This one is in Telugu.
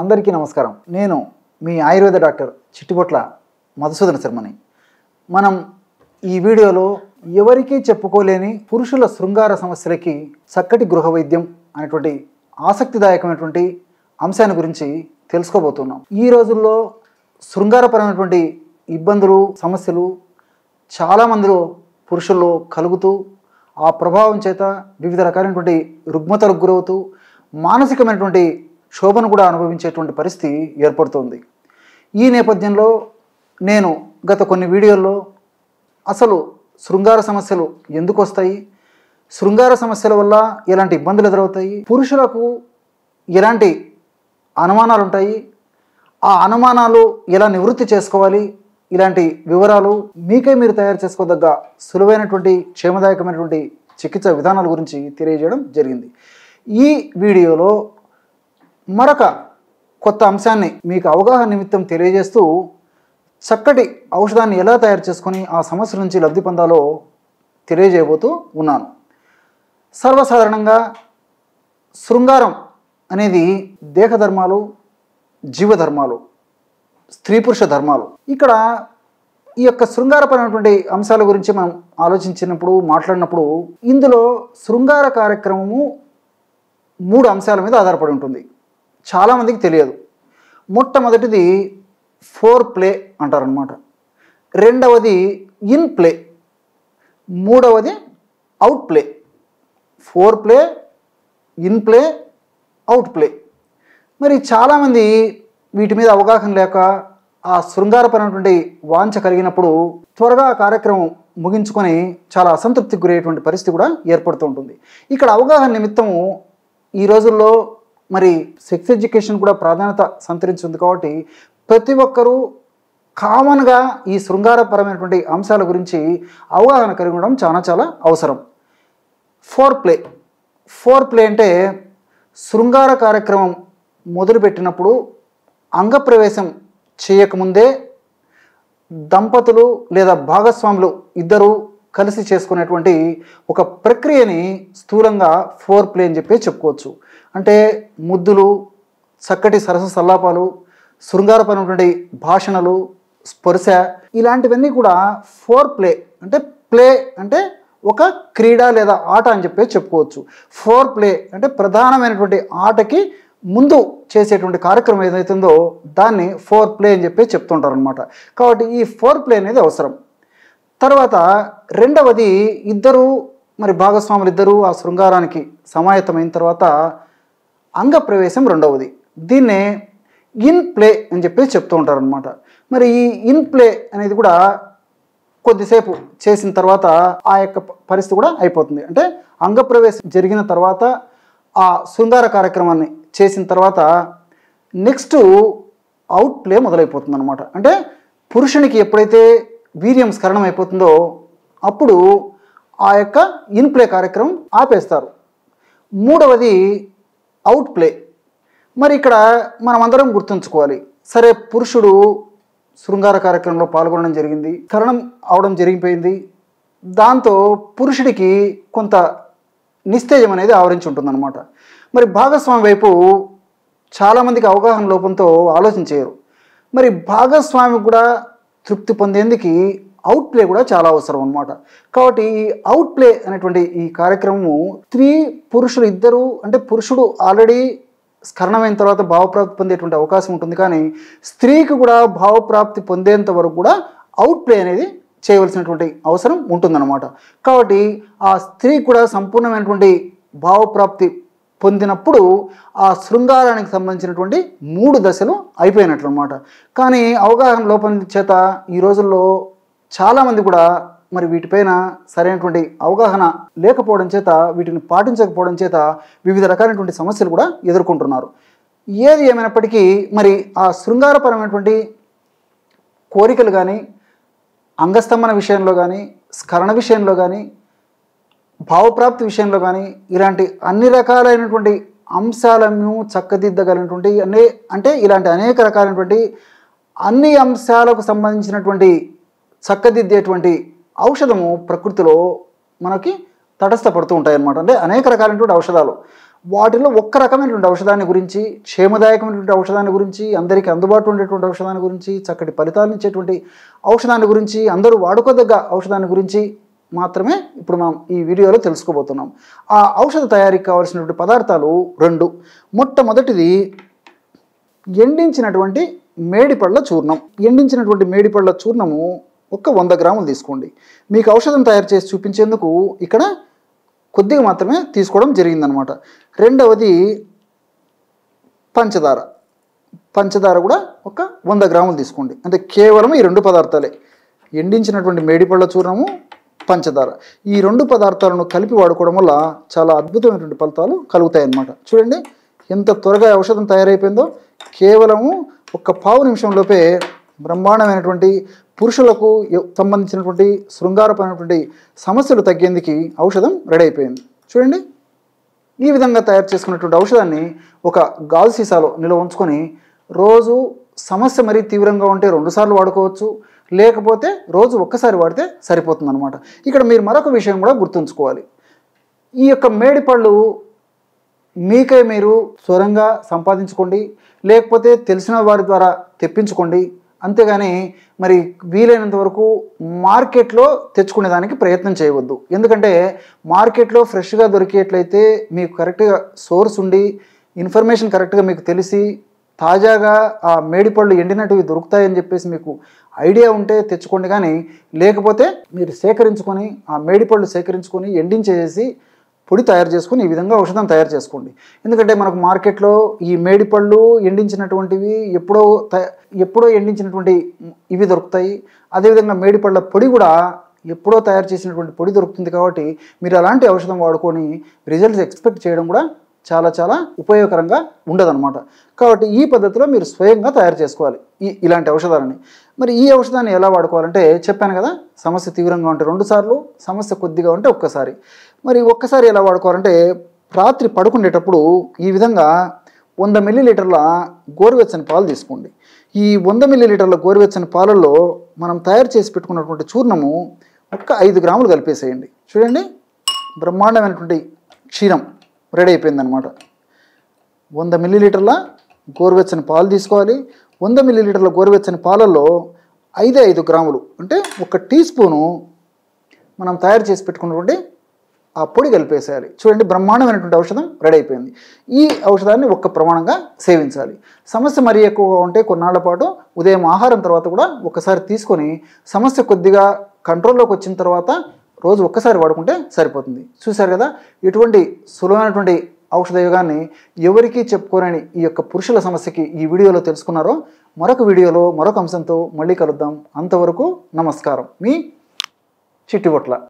అందరికీ నమస్కారం. నేను మీ ఆయుర్వేద డాక్టర్ చిట్టిబొట్ల మధుసూదన శర్మని. మనం ఈ వీడియోలో ఎవరికీ చెప్పుకోలేని పురుషుల శృంగార సమస్యలకి చక్కటి గృహ వైద్యం అనేటువంటి ఆసక్తిదాయకమైనటువంటి అంశాన్ని గురించి తెలుసుకోబోతున్నాం. ఈ రోజుల్లో శృంగారపరమైనటువంటి ఇబ్బందులు, సమస్యలు చాలామందిలో పురుషుల్లో కలుగుతూ ఆ ప్రభావం చేత వివిధ రకాలైనటువంటి రుగ్మతలకు గురవుతూ మానసికమైనటువంటి శోభను కూడా అనుభవించేటువంటి పరిస్థితి ఏర్పడుతుంది. ఈ నేపథ్యంలో నేను గత కొన్ని వీడియోల్లో అసలు శృంగార సమస్యలు ఎందుకు వస్తాయి, శృంగార సమస్యల వల్ల ఎలాంటి ఇబ్బందులు ఎదురవుతాయి, పురుషులకు ఎలాంటి అనుమానాలు ఉంటాయి, ఆ అనుమానాలు ఎలా నివృత్తి చేసుకోవాలి, ఇలాంటి వివరాలు మీకే మీరు తయారు చేసుకోదగ్గ సులువైనటువంటి క్షేమదాయకమైనటువంటి చికిత్స విధానాల గురించి తెలియజేయడం జరిగింది. ఈ వీడియోలో మరొక కొత్త అంశాన్ని మీకు అవగాహన నిమిత్తం తెలియజేస్తూ చక్కటి ఔషధాన్ని ఎలా తయారు చేసుకొని ఆ సమస్య నుంచి లబ్ధి పొందాలో తెలియజేయబోతూ ఉన్నాను. సర్వసాధారణంగా శృంగారం అనేది దేహధర్మాలు, జీవధర్మాలు, స్త్రీ పురుష ధర్మాలు. ఇక్కడ ఈ యొక్క శృంగారపరమైనటువంటి అంశాల గురించి మనం ఆలోచించినప్పుడు, మాట్లాడినప్పుడు ఇందులో శృంగార కార్యక్రమము 3 అంశాల మీద ఆధారపడి ఉంటుంది. చాలామందికి తెలియదు. మొట్టమొదటిది ఫోర్ ప్లే అంటారనమాట, రెండవది ఇన్ ప్లే, మూడవది out play. Four play, in play, out play. మరి చాలామంది వీటి మీద అవగాహన లేక ఆ శృంగారపరమైనటువంటి వాంఛ కలిగినప్పుడు త్వరగా ఆ కార్యక్రమం ముగించుకొని చాలా అసంతృప్తికి గురయ్యేటువంటి పరిస్థితి కూడా ఏర్పడుతూ ఉంటుంది. ఇక్కడ అవగాహన నిమిత్తము ఈ రోజుల్లో మరి సెక్స్ ఎడ్యుకేషన్ కూడా ప్రాధాన్యత సంతరించింది కాబట్టి ప్రతి ఒక్కరూ కామన్గా ఈ శృంగారపరమైనటువంటి అంశాల గురించి అవగాహన కలిగి ఉండడం చాలా అవసరం. ఫోర్ ప్లే అంటే శృంగార కార్యక్రమం మొదలుపెట్టినప్పుడు అంగప్రవేశం చేయకముందే దంపతులు లేదా భాగస్వాములు ఇద్దరు కలిసి చేసుకునేటువంటి ఒక ప్రక్రియని స్థూలంగా ఫోర్ ప్లే అని చెప్పి చెప్పుకోవచ్చు. అంటే ముద్దులు, చక్కటి సరస సల్లాపాలు, శృంగారపరమైనటువంటి భాషణలు, స్పర్శ, ఇలాంటివన్నీ కూడా ఫోర్ ప్లే అంటే ప్లే అంటే ఒక క్రీడ లేదా ఆట అని చెప్పి చెప్పుకోవచ్చు. ఫోర్ ప్లే అంటే ప్రధానమైనటువంటి ఆటకి ముందు చేసేటువంటి కార్యక్రమం ఏదైతుందో దాన్ని ఫోర్ ప్లే అని చెప్పి చెప్తుంటారు అనమాట. కాబట్టి ఈ ఫోర్ ప్లే అనేది అవసరం. తర్వాత రెండవది ఇద్దరు మరి భాగస్వాములు ఇద్దరు ఆ శృంగారానికి సమాయత్తమైన తర్వాత అంగప్రవేశం రెండవది. దీన్నే ఇన్ ప్లే అని చెప్పి చెప్తూ ఉంటారు అనమాట. మరి ఈ ఇన్ ప్లే అనేది కూడా కొద్దిసేపు చేసిన తర్వాత ఆ యొక్క పరిస్థితి కూడా అయిపోతుంది. అంటే అంగప్రవేశం జరిగిన తర్వాత ఆ శృంగార కార్యక్రమాన్ని చేసిన తర్వాత నెక్స్ట్ అవుట్ ప్లే మొదలైపోతుంది అనమాట. అంటే పురుషునికి ఎప్పుడైతే వీర్యం స్ఖలనం అయిపోతుందో అప్పుడు ఆ యొక్క ఇన్ ప్లే కార్యక్రమం ఆపేస్తారు. మూడవది అవుట్ ప్లే. మరి ఇక్కడ మనమందరం గుర్తుంచుకోవాలి, సరే పురుషుడు శృంగార కార్యక్రమంలో పాల్గొనడం జరిగింది, స్ఖలనం అవడం జరిగిపోయింది, దాంతో పురుషుడికి కొంత నిస్తేజం అనేది ఆవరించి ఉంటుందన్నమాట. మరి భాగస్వామి వైపు చాలామందికి అవగాహన లోపంతో ఆలోచించారు. మరి భాగస్వామి కూడా తృప్తి పొందేందుకు అవుట్ ప్లే కూడా చాలా అవసరం అనమాట. కాబట్టి ఈ అవుట్ ప్లే అనేటువంటి ఈ కార్యక్రమము స్త్రీ పురుషులు ఇద్దరు, అంటే పురుషుడు ఆల్రెడీ స్ఖలనమైన తర్వాత భావప్రాప్తి పొందేటువంటి అవకాశం ఉంటుంది, కానీ స్త్రీకి కూడా భావప్రాప్తి పొందేంత వరకు కూడా అవుట్ ప్లే అనేది చేయవలసినటువంటి అవసరం ఉంటుందన్నమాట. కాబట్టి ఆ స్త్రీకి కూడా సంపూర్ణమైనటువంటి భావప్రాప్తి పొందినప్పుడు ఆ శృంగారానికి సంబంధించినటువంటి 3 దశలు అయిపోయినట్లు అనమాట. కానీ అవగాహన లోపం చేత ఈ రోజుల్లో చాలామంది కూడా మరి వీటిపైన సరైనటువంటి అవగాహన లేకపోవడం చేత, వీటిని పాటించకపోవడం చేత వివిధ రకాలైనటువంటి సమస్యలు కూడా ఎదుర్కొంటున్నారు. ఏది ఏమైనప్పటికీ మరి ఆ శృంగారపరమైనటువంటి కోరికలు కానీ, అంగస్తంభన విషయంలో కానీ, స్ఖలన విషయంలో కానీ, భావప్రాప్తి విషయంలో కానీ ఇలాంటి అన్ని రకాలైనటువంటి అంశాలను చక్కదిద్దగలిగినటువంటి అంటే ఇలాంటి అనేక రకాలైనటువంటి అన్ని అంశాలకు సంబంధించినటువంటి చక్కదిద్దేటువంటి ఔషధము ప్రకృతిలో మనకి తటస్థపడుతూ ఉంటాయి అన్నమాట. అంటే అనేక రకాలైనటువంటి ఔషధాలు వాటిలో ఒక్క రకమైనటువంటి ఔషధాన్ని గురించి, క్షేమదాయకమైనటువంటి ఔషధాన్ని గురించి, అందరికీ అందుబాటులో ఉండేటువంటి ఔషధాన్ని గురించి, చక్కటి ఫలితాలను ఇచ్చేటువంటి ఔషధాన్ని గురించి, అందరూ వాడుకోదగ్గ ఔషధాన్ని గురించి మాత్రమే ఇప్పుడు మనం ఈ వీడియోలో తెలుసుకోబోతున్నాం. ఆ ఔషధ తయారీకి కావాల్సినటువంటి పదార్థాలు 2. మొట్టమొదటిది ఎండించినటువంటి మేడిపళ్ళ చూర్ణం. ఎండించినటువంటి మేడిపళ్ళ చూర్ణము ఒక 100 గ్రాములు తీసుకోండి. మీకు ఔషధం తయారు చేసి చూపించేందుకు ఇక్కడ కొద్దిగా మాత్రమే తీసుకోవడం జరిగిందనమాట. రెండవది పంచదార. పంచదార కూడా ఒక 100 గ్రాములు తీసుకోండి. అంటే కేవలం ఈ 2 పదార్థాలే, ఎండించినటువంటి మేడిపళ్ళ చూర్ణము, పంచదార. ఈ 2 పదార్థాలను కలిపి వాడుకోవడం వల్ల చాలా అద్భుతమైనటువంటి ఫలితాలు కలుగుతాయన్నమాట. చూడండి ఎంత త్వరగా ఔషధం తయారైపోయిందో. కేవలము ఒక పావు నిమిషంలోపే బ్రహ్మాండమైనటువంటి పురుషులకు సంబంధించినటువంటి శృంగారపరమైనటువంటి సమస్యలు తగ్గేందుకు ఔషధం రెడీ అయిపోయింది. చూడండి ఈ విధంగా తయారు చేసుకున్నటువంటి ఔషధాన్ని ఒక గాజు సీసాలో నిల్వ ఉంచుకొని రోజు సమస్య మరీ తీవ్రంగా ఉంటే 2 సార్లు వాడుకోవచ్చు, లేకపోతే రోజు ఒక్కసారి వాడితే సరిపోతుంది అనమాట. ఇక్కడ మీరు మరొక విషయం కూడా గుర్తుంచుకోవాలి. ఈ యొక్క మేడిపళ్ళు మీకై మీరు స్వరంగా సంపాదించుకోండి, లేకపోతే తెలిసిన వారి ద్వారా తెప్పించుకోండి. అంతేగాని మరి వీలైనంత వరకు మార్కెట్లో తెచ్చుకునేదానికి ప్రయత్నం చేయవద్దు. ఎందుకంటే మార్కెట్లో ఫ్రెష్గా దొరికేట్లయితే మీకు కరెక్ట్గా సోర్స్ ఉండి ఇన్ఫర్మేషన్ కరెక్ట్గా మీకు తెలిసి తాజాగా ఆ మేడిపళ్ళు ఎండినట్టువి దొరుకుతాయని చెప్పేసి మీకు ఐడియా ఉంటే తెచ్చుకోండి. కానీ లేకపోతే మీరు సేకరించుకొని ఆ మేడిపళ్ళు సేకరించుకొని ఎండించేసి పొడి తయారు చేసుకొని ఈ విధంగా ఔషధం తయారు చేసుకోండి. ఎందుకంటే మనకు మార్కెట్లో ఈ మేడిపళ్ళు ఎండించినటువంటివి ఎప్పుడో ఎండించినటువంటి ఇవి దొరుకుతాయి. అదేవిధంగా మేడిపళ్ళ పొడి కూడా ఎప్పుడో తయారు చేసినటువంటి పొడి దొరుకుతుంది. కాబట్టి మీరు అలాంటి ఔషధం వాడుకొని రిజల్ట్స్ ఎక్స్పెక్ట్ చేయడం కూడా చాలా చాలా ఉపయోగకరంగా ఉండదన్నమాట. కాబట్టి ఈ పద్ధతిలో మీరు స్వయంగా తయారు చేసుకోవాలి ఇలాంటి ఔషధాలని. మరి ఈ ఔషధాన్ని ఎలా వాడుకోవాలంటే చెప్పాను కదా, సమస్య తీవ్రంగా ఉంటే 2 సార్లు, సమస్య కొద్దిగా ఉంటే ఒక్కసారి. మరి ఒక్కసారి ఎలా వాడుకోవాలంటే రాత్రి పడుకునేటప్పుడు ఈ విధంగా 100 మిల్లీలీటర్ల గోరువెచ్చని పాలు తీసుకోండి. ఈ 100 మిల్లీలీటర్ల గోరువెచ్చని పాలల్లో మనం తయారు చేసి పెట్టుకున్నటువంటి చూర్ణము ఒక 5 గ్రాములు కలిపేసేయండి. చూడండి బ్రహ్మాండమైనటువంటి క్షీరం రెడీ అయిపోయిందనమాట. 100 మిల్లీలీటర్ల గోరువెచ్చని పాలు తీసుకోవాలి. 100 మిల్లీలీటర్ల గోరువెచ్చని పాలల్లో 5 గ్రాములు అంటే 1 టీ స్పూను మనం తయారు చేసి పెట్టుకున్నటువంటి ఆ పొడి కలిపేసేయాలి. చూడండి బ్రహ్మాండమైనటువంటి ఔషధం రెడీ అయిపోయింది. ఈ ఔషధాన్ని ఒక్క ప్రమాణంగా సేవించాలి. సమస్య మరీ ఎక్కువగా ఉంటే కొన్నాళ్ల పాటు ఉదయం ఆహారం తర్వాత కూడా ఒకసారి తీసుకొని సమస్య కొద్దిగా కంట్రోల్లోకి వచ్చిన తర్వాత రోజు ఒక్కసారి వాడుకుంటే సరిపోతుంది. చూశారు కదా, ఇటువంటి సులువైనటువంటి ఔషధ యోగాన్ని ఎవరికీ చెప్పుకోరని ఈ యొక్క పురుషుల సమస్యకి ఈ వీడియోలో తెలుసుకున్నారో. మరొక వీడియోలో మరొక అంశంతో మళ్ళీ కలుద్దాం. అంతవరకు నమస్కారం. మీ చిట్టిబొట్ల.